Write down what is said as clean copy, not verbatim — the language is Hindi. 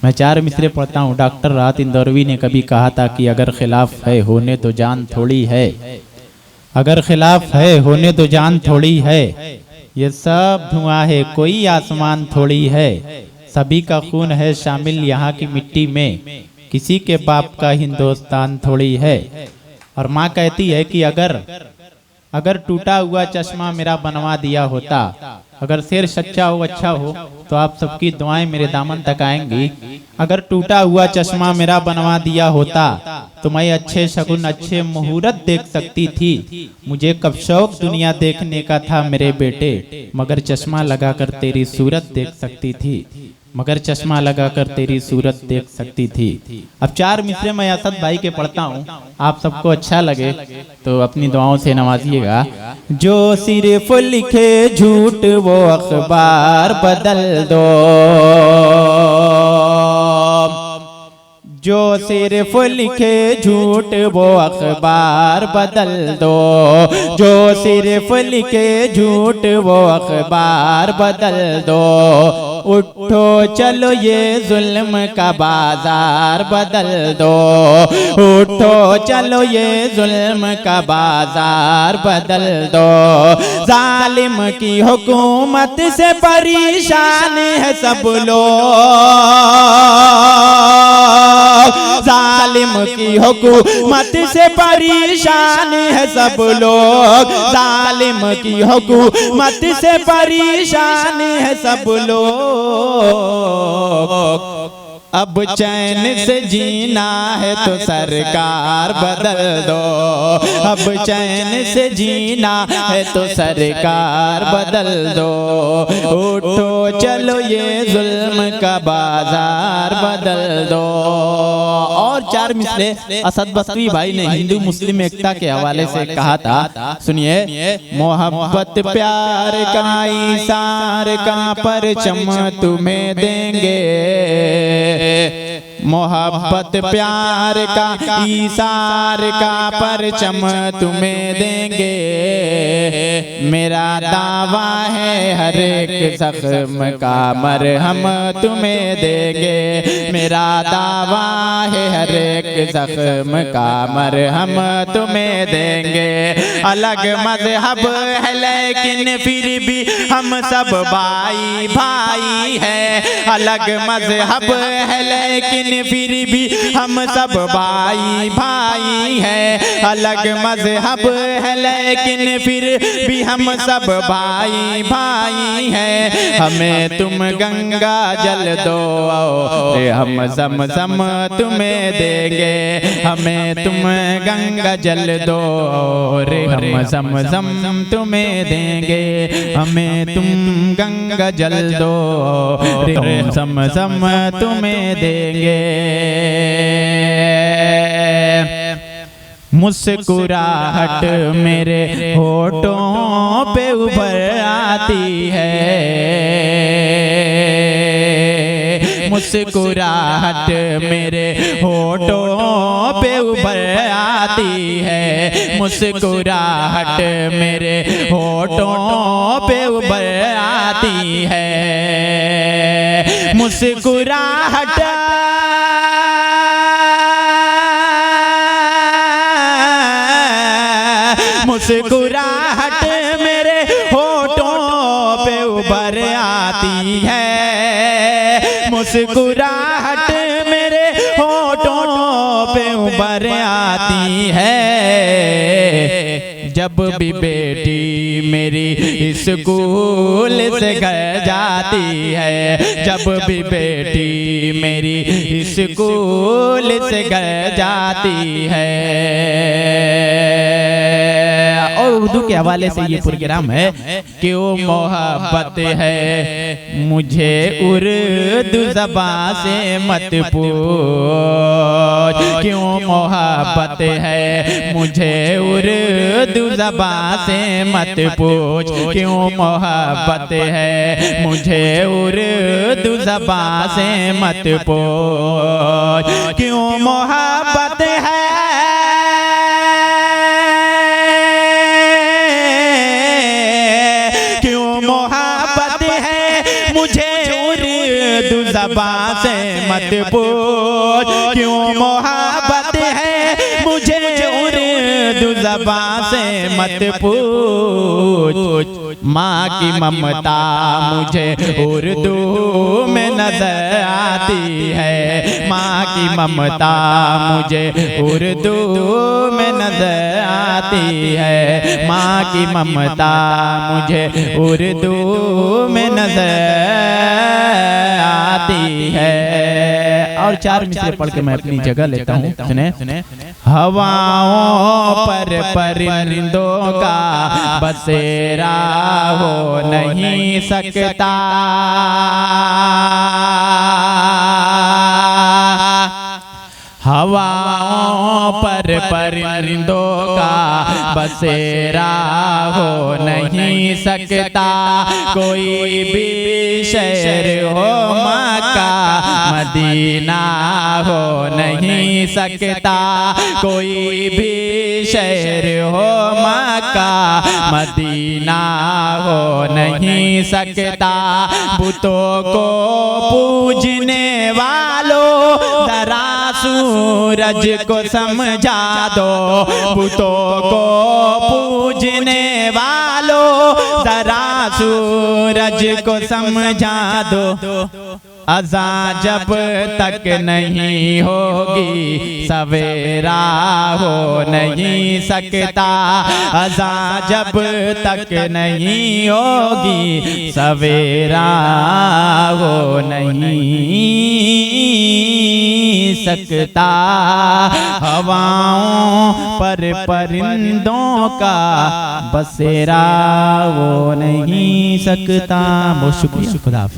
मैं चार मिसरे पढ़ता हूँ। डॉक्टर राहत इंदौरवी ने कभी कहा था कि अगर खिलाफ है होने तो जान थोड़ी है, अगर खिलाफ है होने तो जान थोड़ी है, ये सब धुआं है कोई आसमान थोड़ी है, सभी का खून है शामिल यहाँ की मिट्टी में, किसी के बाप का हिंदुस्तान थोड़ी है। और माँ कहती है कि अगर टूटा हुआ चश्मा मेरा बनवा दिया होता, अगर शेर सच्चा हो अच्छा हो तो आप सबकी दुआएं मेरे दामन तक आएंगी। अगर टूटा हुआ चश्मा मेरा बनवा दिया होता तो मैं अच्छे शगुन अच्छे मुहूर्त देख सकती थी। मुझे कब शौक दुनिया देखने का था मेरे बेटे, मगर चश्मा लगाकर तेरी सूरत देख सकती थी, मगर चश्मा लगाकर तेरी सूरत देख सकती थी। अब चार मिसरे मैं असद भाई के पढ़ता हूँ, आप सबको अच्छा लगे तो अपनी दुआओं से नवाजिएगा। जो सिर्फ लिखे झूठ वो अखबार बदल दो, जो सिर्फ लिखे झूठ वो अखबार बदल दो, जो सिर्फ लिखे झूठ वो अखबार बदल दो। उठो चलो ये जुल्म का बाजार बदल दो, उठो चलो ये जुल्म का बाजार बदल दो। जालिम की हुकूमत से परेशान है सब लोग, जालिम की हुकूमत से परेशान है सब लोग, जालिम की हुकूमत से परेशान है सब लोग। अब चैन से जीना है तो सरकार बदल दो, अब चैन से जीना है तो सरकार बदल दो। उठो चलो ये जुल्म का बाजार बदल दो। और चार मिसरे असद बस्ती भाई ने हिंदू मुस्लिम एकता के हवाले से कहा था, सुनिए। मोहब्बत प्यार का इशार का परचम तुम्हें देंगे, मोहब्बत प्यार का इशार का परचम तुम्हें देंगे। मेरा दावा है हर एक जख्म का मरहम तुम्हें देंगे, मेरा दावा है हर एक जख्म का मरहम तुम्हें देंगे। अलग मजहब है लेकिन फिर भी हम सब भाई भाई है, अलग मजहब है लेकिन फिर भी हम सब भाई भाई है, अलग मजहब है लेकिन फिर भी हम सब भाई भाई है। हमें तुम गंगा जल दो हम ज़म-ज़म तुम्हें देंगे, हमें तुम गंगा जल दो रे हम ज़म-ज़म तुम्हें देंगे, हमें तुम गंगा जल दो रे हम ज़म-ज़म तुम्हें देंगे। मुस्कुराहट मेरे होठों पे उभर आती है, मुस्कुराहट मेरे होठों पे उभर आती है, मुस्कुराहट मेरे होठों पे उभर आती है। मुस्कुराहट मुस्कुराहट मेरे होठों पे उभर आती है, मुस्कुराहट मेरे होठों पे उभर आती है। जब भी बेटी मेरी स्कूल से घर जाती है, जब भी बेटी मेरी स्कूल से घर जाती है। और उर्दू के हवाले से ये प्रोग्राम है कि वो मोहब्बत है मुझे उर्दू ज़बान से मत पूछ, क्यों मोहब्बत है मुझे उर्दू ज़बान से मत पूछ, क्यों मोहब्बत है मुझे उर्दू ज़बान से मत पूछ, क्यों मोहब्बत है ज़बां से मत पूछ, क्यों मोहब्बत है मुझे उर्दू ज़बां से मत पूछ। माँ की ममता मुझे उर्दू में नजर आती है, माँ की ममता मुझे उर्दू में नजर आती है, माँ की ममता मुझे उर्दू में नजर आती है। और 4 मिसरे पढ़ के मैं अपनी जगह लेता हूँ। सुने। हवाओं पर परिंदों का बसेरा हो नहीं सकता, हवाओं पर परिंदों का बसेरा हो नहीं सकता, कोई भी शहर हो मक्का मदीना हो नहीं सकता, कोई भी शहर हो मक्का मदीना हो नहीं सकता। बुतों को पूजने वालों जरा सूरज को समझा दो, बुतों को पूजने वालों जरा सूरज को समझा दो। अज़ां जब तक नहीं होगी सवेरा हो नहीं सकता, अज़ां जब तक नहीं होगी सवेरा हो नहीं सकता। हवाओं पर परिंदों का बसेरा हो नहीं सकता। बहुत शुक्रिया, खुदा हाफ़िज़।